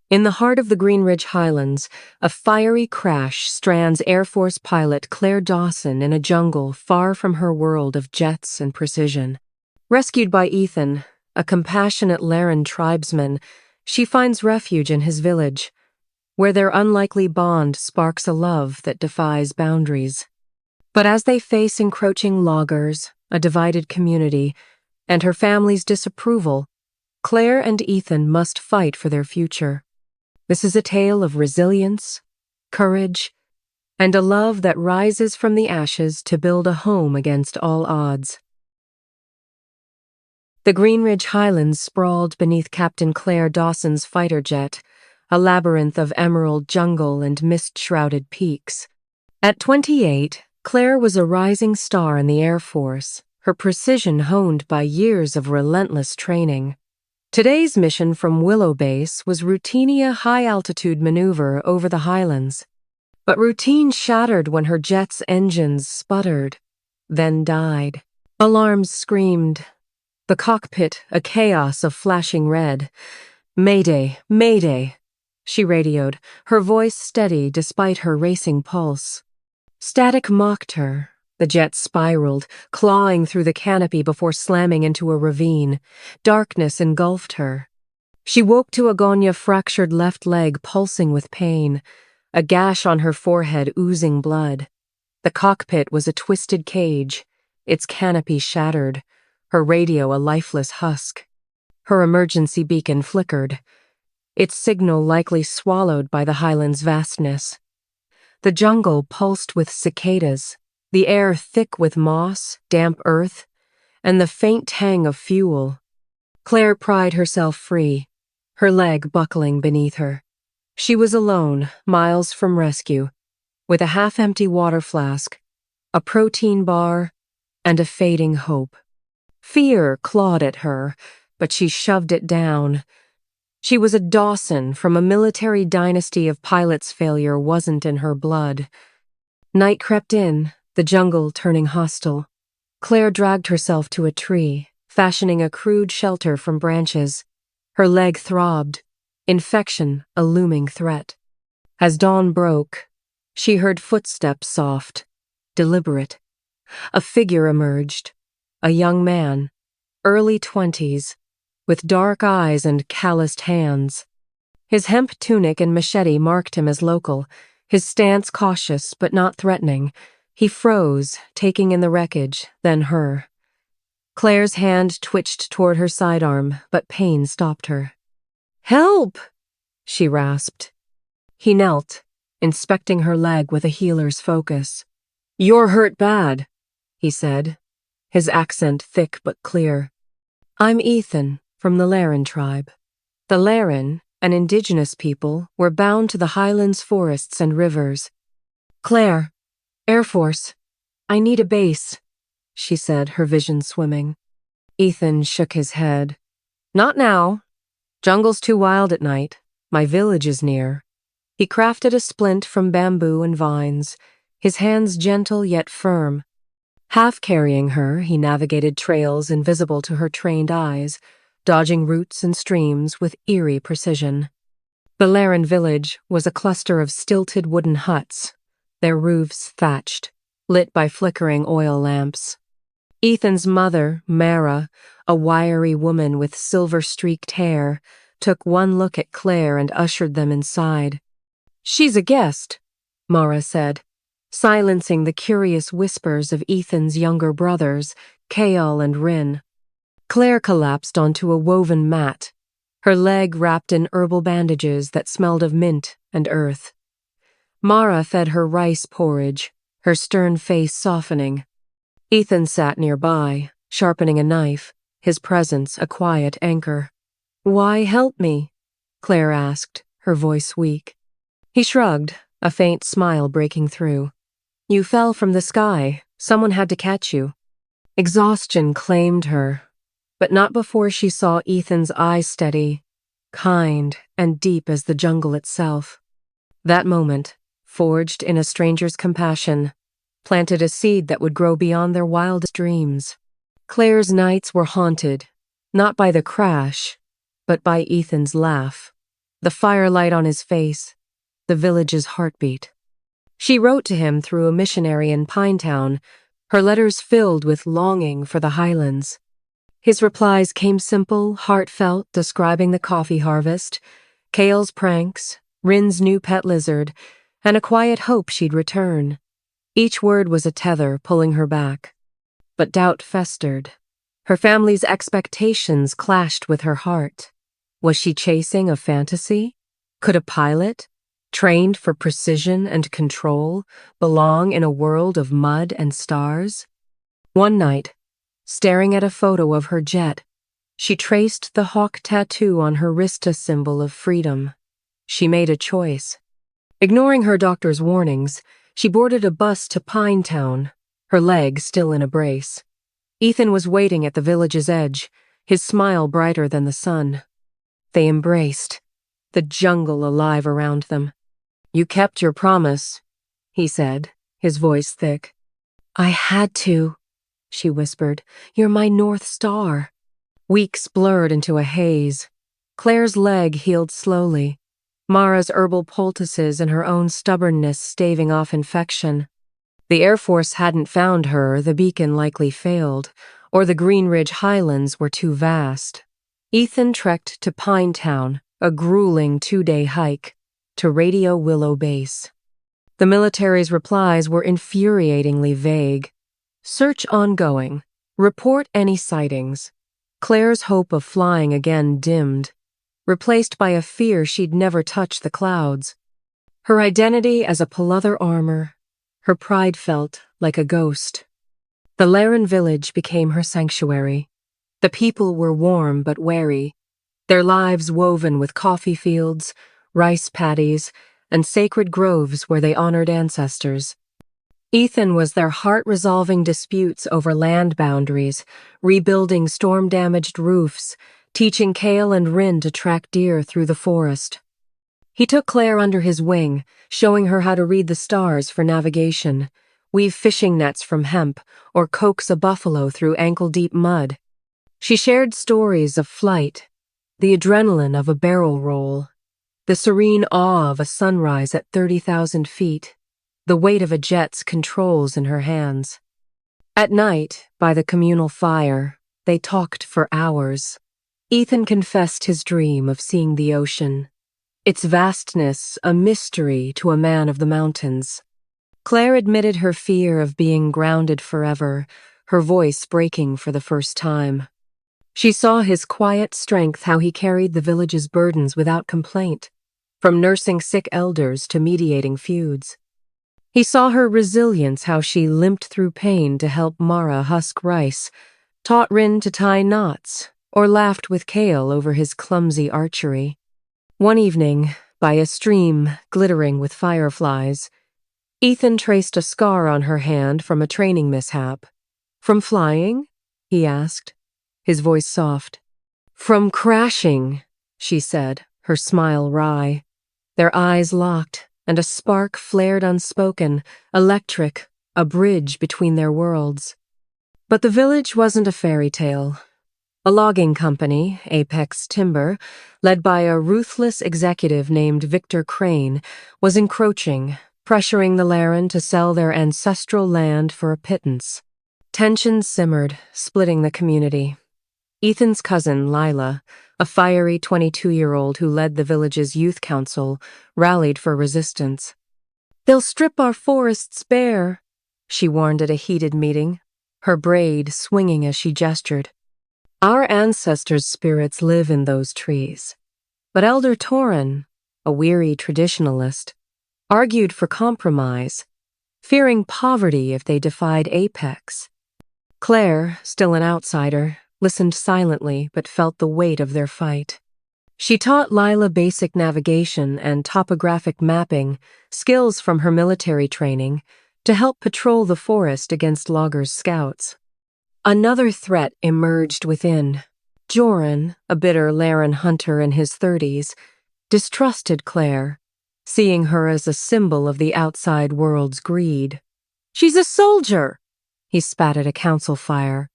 In the heart of the Green Ridge Highlands, a fiery crash strands Air Force pilot Claire Dawson in a jungle far from her world of jets and precision. Rescued by Ethan, a compassionate Eryn tribesman, she finds refuge in his village, where their unlikely bond sparks a love that defies boundaries. But as they face encroaching loggers, a divided community, and her family's disapproval, Claire and Ethan must fight for their future. This is a tale of resilience, courage, and a love that rises from the ashes to build a home against all odds. The Green Ridge Highlands sprawled beneath Captain Claire Dawson's fighter jet, a labyrinth of emerald jungle and mist-shrouded peaks. At 28, Claire was a rising star in the Air Force, her precision honed by years of relentless training. Today's mission from Willow Base was routine high-altitude maneuver over the highlands. But routine shattered when her jet's engines sputtered, then died. Alarms screamed. The cockpit, a chaos of flashing red. "Mayday, mayday," she radioed, her voice steady despite her racing pulse. Static mocked her. The jet spiraled, clawing through the canopy before slamming into a ravine. Darkness engulfed her. She woke to Agonia's fractured left leg pulsing with pain, a gash on her forehead oozing blood. The cockpit was a twisted cage, its canopy shattered, her radio a lifeless husk. Her emergency beacon flickered, its signal likely swallowed by the highland's vastness. The jungle pulsed with cicadas, the air thick with moss, damp earth, and the faint tang of fuel. Claire pried herself free, her leg buckling beneath her. She was alone, miles from rescue, with a half-empty water flask, a protein bar, and a fading hope. Fear clawed at her, but she shoved it down. She was a Dawson from a military dynasty of pilots' failure wasn't in her blood. Night crept in, the jungle turning hostile. Claire dragged herself to a tree, fashioning a crude shelter from branches. Her leg throbbed, infection a looming threat. As dawn broke, she heard footsteps soft, deliberate. A figure emerged, a young man, early 20s, with dark eyes and calloused hands. His hemp tunic and machete marked him as local, his stance cautious but not threatening. He froze, taking in the wreckage, then her. Claire's hand twitched toward her sidearm, but pain stopped her. "Help!" she rasped. He knelt, inspecting her leg with a healer's focus. "You're hurt bad," he said, his accent thick but clear. "I'm Ethan, from the Eryn tribe. The Eryn, an indigenous people, were bound to the highlands, forests, and rivers. Claire, Air Force, I need a base," she said, her vision swimming. Ethan shook his head. "Not now. Jungle's too wild at night. My village is near." He crafted a splint from bamboo and vines, his hands gentle yet firm. Half carrying her, he navigated trails invisible to her trained eyes, dodging roots and streams with eerie precision. The Eryn village was a cluster of stilted wooden huts, their roofs thatched, lit by flickering oil lamps. Ethan's mother, Mara, a wiry woman with silver-streaked hair, took one look at Claire and ushered them inside. "She's a guest," Mara said, silencing the curious whispers of Ethan's younger brothers, Calen and Eryn. Claire collapsed onto a woven mat, her leg wrapped in herbal bandages that smelled of mint and earth. Mara fed her rice porridge, her stern face softening. Ethan sat nearby, sharpening a knife, his presence a quiet anchor. "Why help me?" Claire asked, her voice weak. He shrugged, a faint smile breaking through. "You fell from the sky. Someone had to catch you." Exhaustion claimed her, but not before she saw Ethan's eyes steady, kind and deep as the jungle itself. That moment, forged in a stranger's compassion, planted a seed that would grow beyond their wildest dreams. Claire's nights were haunted, not by the crash, but by Ethan's laugh, the firelight on his face, the village's heartbeat. She wrote to him through a missionary in Pinetown, her letters filled with longing for the highlands. His replies came simple, heartfelt, describing the coffee harvest, Cale's pranks, Ryn's new pet lizard, and a quiet hope she'd return. Each word was a tether pulling her back. But doubt festered. Her family's expectations clashed with her heart. Was she chasing a fantasy? Could a pilot, trained for precision and control, belong in a world of mud and stars? One night, staring at a photo of her jet, she traced the hawk tattoo on her wrist, a symbol of freedom. She made a choice. Ignoring her doctor's warnings, she boarded a bus to Pinetown, her leg still in a brace. Ethan was waiting at the village's edge, his smile brighter than the sun. They embraced, the jungle alive around them. "You kept your promise," he said, his voice thick. "I had to," she whispered. "You're my North Star." Weeks blurred into a haze. Claire's leg healed slowly, Mara's herbal poultices and her own stubbornness staving off infection. The Air Force hadn't found her, the beacon likely failed, or the Green Ridge Highlands were too vast. Ethan trekked to Pinetown, a grueling 2-day hike, to Radio Willow Base. The military's replies were infuriatingly vague. Search ongoing. Report any sightings. Claire's hope of flying again dimmed, replaced by a fear she'd never touch the clouds. Her identity as a Paluther armor, her pride felt like a ghost. The Laren village became her sanctuary. The people were warm but wary, their lives woven with coffee fields, rice paddies, and sacred groves where they honored ancestors. Ethan was their heart-resolving disputes over land boundaries, rebuilding storm-damaged roofs, teaching Cale and Ryn to track deer through the forest. He took Claire under his wing, showing her how to read the stars for navigation, weave fishing nets from hemp, or coax a buffalo through ankle-deep mud. She shared stories of flight, the adrenaline of a barrel roll, the serene awe of a sunrise at 30,000 feet, the weight of a jet's controls in her hands. At night, by the communal fire, they talked for hours. Ethan confessed his dream of seeing the ocean, its vastness a mystery to a man of the mountains. Claire admitted her fear of being grounded forever, her voice breaking for the first time. She saw his quiet strength, how he carried the village's burdens without complaint, from nursing sick elders to mediating feuds. He saw her resilience, how she limped through pain to help Mara husk rice, taught Ryn to tie knots, or laughed with Cale over his clumsy archery. One evening, by a stream glittering with fireflies, Ethan traced a scar on her hand from a training mishap. "From flying?" he asked, his voice soft. "From crashing," she said, her smile wry. Their eyes locked, and a spark flared unspoken, electric, a bridge between their worlds. But the village wasn't a fairy tale. A logging company, Apex Timber, led by a ruthless executive named Victor Crane, was encroaching, pressuring the Laren to sell their ancestral land for a pittance. Tensions simmered, splitting the community. Ethan's cousin, Lila, a fiery 22-year-old who led the village's youth council, rallied for resistance. "They'll strip our forests bare," she warned at a heated meeting, her braid swinging as she gestured. "Our ancestors' spirits live in those trees." But Elder Torin, a weary traditionalist, argued for compromise, fearing poverty if they defied Apex. Claire, still an outsider, listened silently but felt the weight of their fight. She taught Lila basic navigation and topographic mapping, skills from her military training, to help patrol the forest against loggers' scouts. Another threat emerged within. Joran, a bitter Laren hunter in his 30s, distrusted Claire, seeing her as a symbol of the outside world's greed. "She's a soldier!" he spat at a council fire.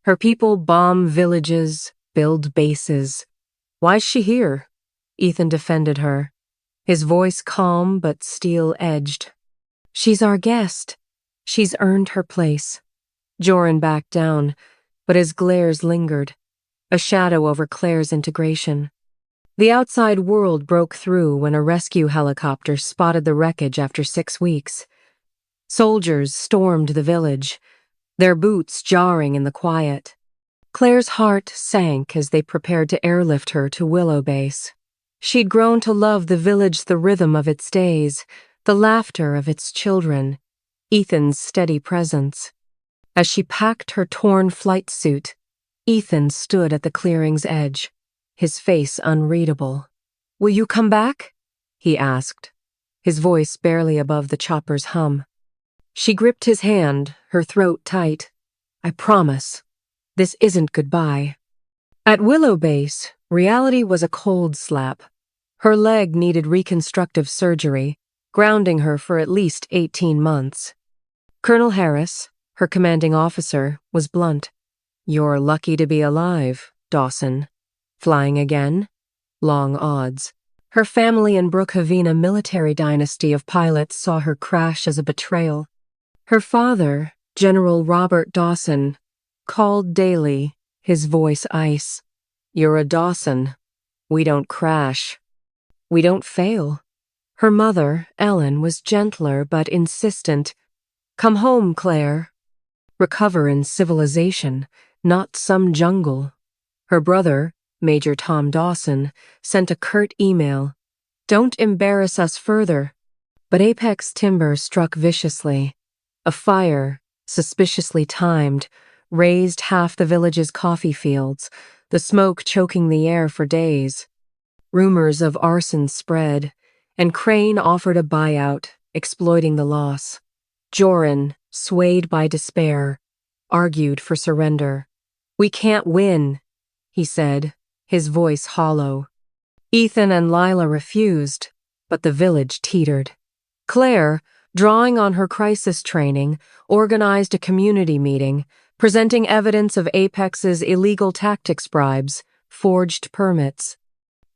"Her people bomb villages, build bases. Why's she here? Ethan defended her, his voice calm but steel-edged. She's our guest. She's earned her place. Joran backed down, but his glares lingered, a shadow over Claire's integration. The outside world broke through when a rescue helicopter spotted the wreckage after 6 weeks. Soldiers stormed the village, their boots jarring in the quiet. Claire's heart sank as they prepared to airlift her to Willow Base. She'd grown to love the village, the rhythm of its days, the laughter of its children, Ethan's steady presence. As she packed her torn flight suit, Ethan stood at the clearing's edge, his face unreadable. "Will you come back?" he asked, his voice barely above the chopper's hum. She gripped his hand, her throat tight. "I promise. This isn't goodbye." At Willow Base, reality was a cold slap. Her leg needed reconstructive surgery, grounding her for at least 18 months. Colonel Harris, her commanding officer, was blunt. "You're lucky to be alive, Dawson. Flying again? Long odds." Her family in Brookhaven, a military dynasty of pilots, saw her crash as a betrayal. Her father, General Robert Dawson, called daily, his voice ice. "You're a Dawson. We don't crash. We don't fail." Her mother, Ellen, was gentler but insistent. "Come home, Claire. Recover in civilization, not some jungle." Her brother, Major Tom Dawson, sent a curt email. "Don't embarrass us further." But Apex Timber struck viciously. A fire, suspiciously timed, razed half the village's coffee fields, the smoke choking the air for days. Rumors of arson spread, and Crane offered a buyout, exploiting the loss. Joran, swayed by despair, argued for surrender. "We can't win," he said, his voice hollow. Ethan and Lila refused, but the village teetered. Claire, drawing on her crisis training, organized a community meeting, presenting evidence of Apex's illegal tactics bribes, forged permits.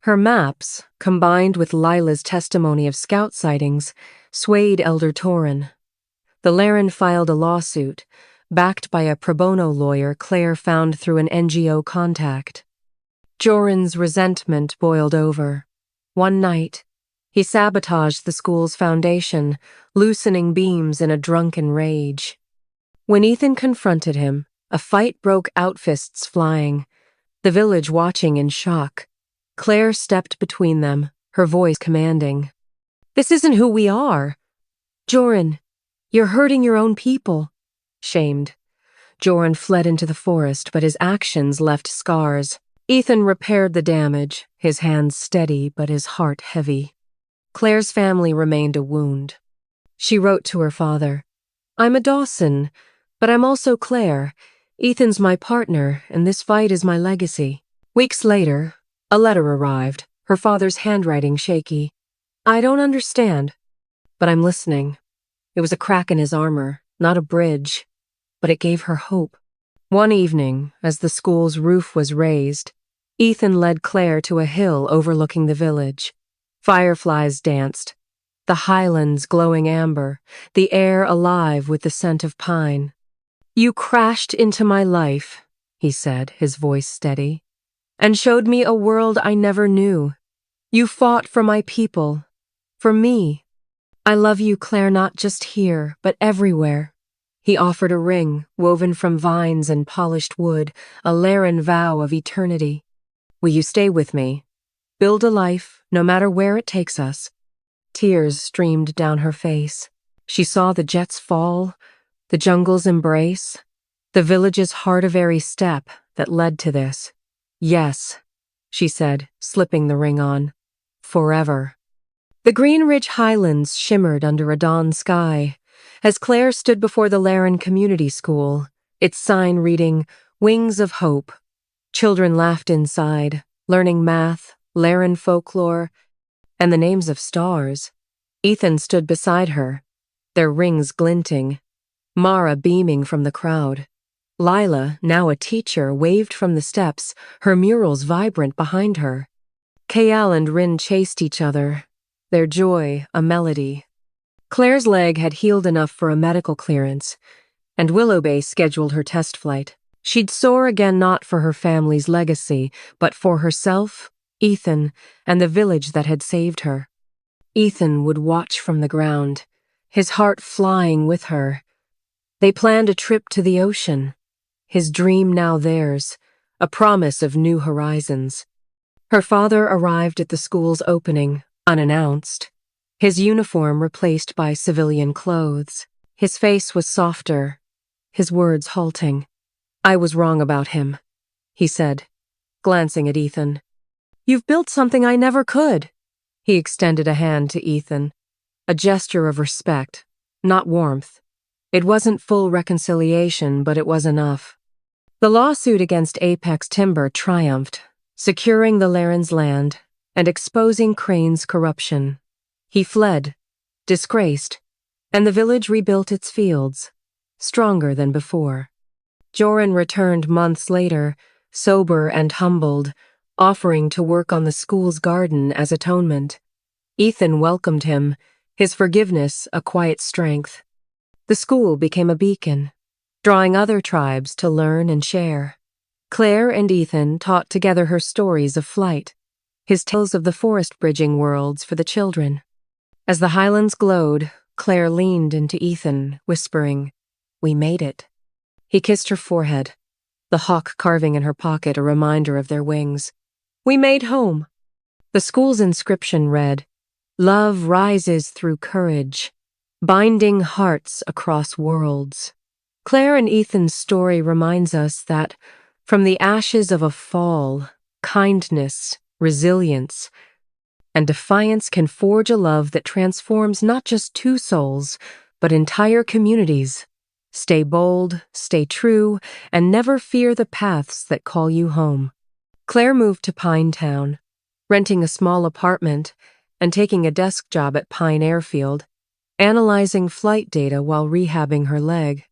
Her maps, combined with Lila's testimony of scout sightings, swayed Elder Torin. The Laren filed a lawsuit, backed by a pro bono lawyer Claire found through an NGO contact. Joran's resentment boiled over. One night, he sabotaged the school's foundation, loosening beams in a drunken rage. When Ethan confronted him, a fight broke out, fists flying, the village watching in shock. Claire stepped between them, her voice commanding. "This isn't who we are. Joran, you're hurting your own people." Shamed, Joran fled into the forest, but his actions left scars. Ethan repaired the damage, his hands steady but his heart heavy. Claire's family remained a wound. She wrote to her father, "I'm a Dawson, but I'm also Claire. Ethan's my partner, and this fight is my legacy." Weeks later, a letter arrived, her father's handwriting shaky. "I don't understand, but I'm listening." It was a crack in his armor, not a bridge, but it gave her hope. One evening, as the school's roof was raised, Ethan led Claire to a hill overlooking the village. Fireflies danced, the highlands glowing amber, the air alive with the scent of pine. "You crashed into my life," he said, his voice steady, "and showed me a world I never knew. You fought for my people, for me. I love you, Claire, not just here, but everywhere." He offered a ring, woven from vines and polished wood, a Laren vow of eternity. "Will you stay with me? Build a life, no matter where it takes us." Tears streamed down her face. She saw the jets fall, the jungle's embrace, the village's heart of every step that led to this. "Yes," she said, slipping the ring on. "Forever." The Green Ridge Highlands shimmered under a dawn sky as Claire stood before the Laren Community School, its sign reading, "Wings of Hope." Children laughed inside, learning math, Laren folklore, and the names of stars. Ethan stood beside her, their rings glinting, Mara beaming from the crowd. Lila, now a teacher, waved from the steps, her murals vibrant behind her. Calen and Eryn chased each other, their joy a melody. Claire's leg had healed enough for a medical clearance, and Willowbay scheduled her test flight. She'd soar again not for her family's legacy, but for herself, Ethan, and the village that had saved her. Ethan would watch from the ground, his heart flying with her. They planned a trip to the ocean, his dream now theirs, a promise of new horizons. Her father arrived at the school's opening, unannounced, his uniform replaced by civilian clothes. His face was softer, his words halting. "I was wrong about him," he said, glancing at Ethan. "You've built something I never could." He extended a hand to Ethan, a gesture of respect, not warmth. It wasn't full reconciliation, but it was enough. The lawsuit against Apex Timber triumphed, securing the Laren's land and exposing Crane's corruption. He fled, disgraced, and the village rebuilt its fields, stronger than before. Joran returned months later, sober and humbled, offering to work on the school's garden as atonement. Ethan welcomed him, his forgiveness a quiet strength. The school became a beacon, drawing other tribes to learn and share. Claire and Ethan taught together her stories of flight, his tales of the forest-bridging worlds for the children. As the highlands glowed, Claire leaned into Ethan, whispering, "We made it." He kissed her forehead, the hawk carving in her pocket a reminder of their wings. "We made home." The school's inscription read, "Love rises through courage, binding hearts across worlds." Claire and Ethan's story reminds us that, from the ashes of a fall, kindness, resilience, and defiance can forge a love that transforms not just two souls, but entire communities. Stay bold, stay true, and never fear the paths that call you home. Claire moved to Pinetown, renting a small apartment and taking a desk job at Pine Airfield, analyzing flight data while rehabbing her leg.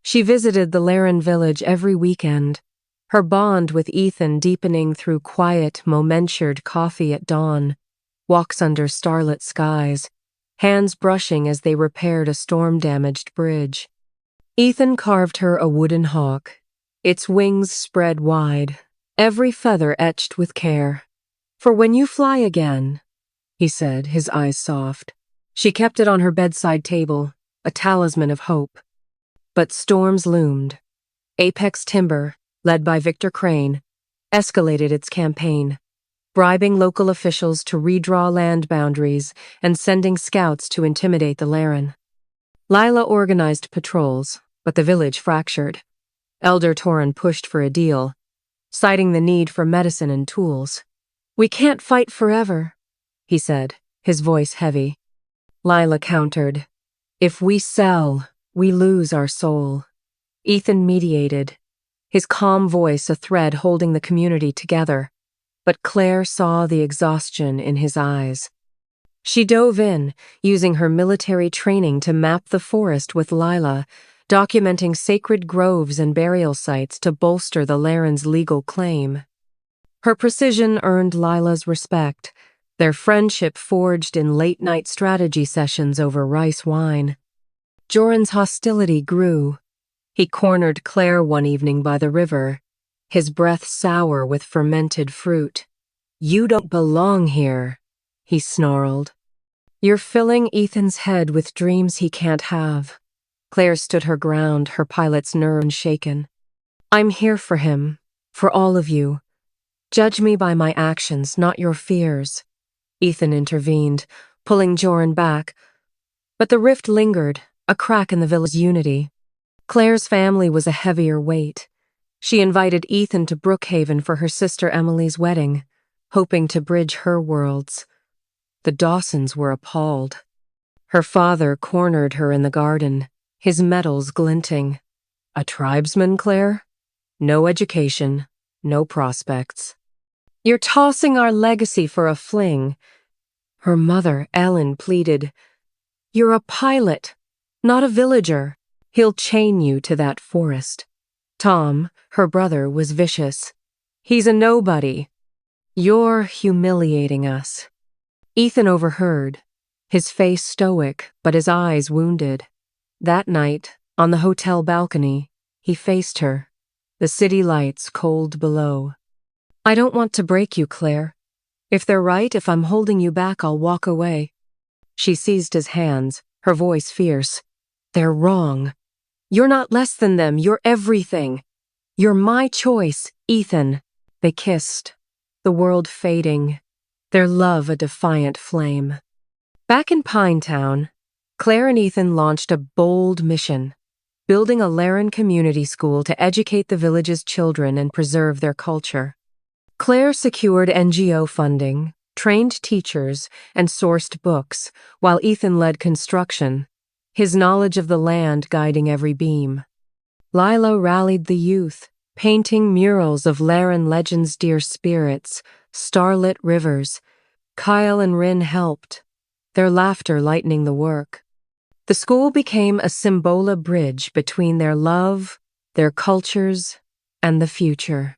She visited the Laren village every weekend, her bond with Ethan deepening through quiet, momentured coffee at dawn, walks under starlit skies, hands brushing as they repaired a storm-damaged bridge. Ethan carved her a wooden hawk, its wings spread wide, every feather etched with care. "For when you fly again," he said, his eyes soft. She kept it on her bedside table, a talisman of hope. But storms loomed. Apex Timber, led by Victor Crane, escalated its campaign, bribing local officials to redraw land boundaries and sending scouts to intimidate the Laren. Lila organized patrols, but the village fractured. Elder Torin pushed for a deal, citing the need for medicine and tools. "We can't fight forever," he said, his voice heavy. Lila countered, "If we sell, we lose our soul." Ethan mediated, his calm voice a thread holding the community together, but Claire saw the exhaustion in his eyes. She dove in, using her military training to map the forest with Lila, documenting sacred groves and burial sites to bolster the Laren's legal claim. Her precision earned Lila's respect, their friendship forged in late-night strategy sessions over rice wine. Joran's hostility grew. He cornered Claire one evening by the river, his breath sour with fermented fruit. "You don't belong here," he snarled. "You're filling Ethan's head with dreams he can't have." Claire stood her ground, her pilot's nerves shaken. "I'm here for him, for all of you. Judge me by my actions, not your fears." Ethan intervened, pulling Joran back, but the rift lingered, a crack in the village's unity. Claire's family was a heavier weight. She invited Ethan to Brookhaven for her sister Emily's wedding, hoping to bridge her worlds. The Dawsons were appalled. Her father cornered her in the garden, his metals glinting. "A tribesman, Claire? No education, no prospects. You're tossing our legacy for a fling." Her mother, Ellen, pleaded, "You're a pilot, not a villager. He'll chain you to that forest." Tom, her brother, was vicious. "He's a nobody." You're humiliating us. Ethan overheard, his face stoic, but his eyes wounded. That night, on the hotel balcony, he faced her, the city lights cold below. I don't want to break you, Claire. If they're right, if I'm holding you back, I'll walk away. She seized his hands, her voice fierce. They're wrong. You're not less than them, you're everything. You're my choice, Ethan. They kissed, the world fading, their love a defiant flame. Back in Pinetown, Claire and Ethan launched a bold mission, building a Laren community school to educate the village's children and preserve their culture. Claire secured NGO funding, trained teachers, and sourced books, while Ethan led construction, his knowledge of the land guiding every beam. Lila rallied the youth, painting murals of Laren legends' dear spirits, starlit rivers. Kyle and Eryn helped, their laughter lightening the work. The school became a Symbola bridge between their love, their cultures, and the future.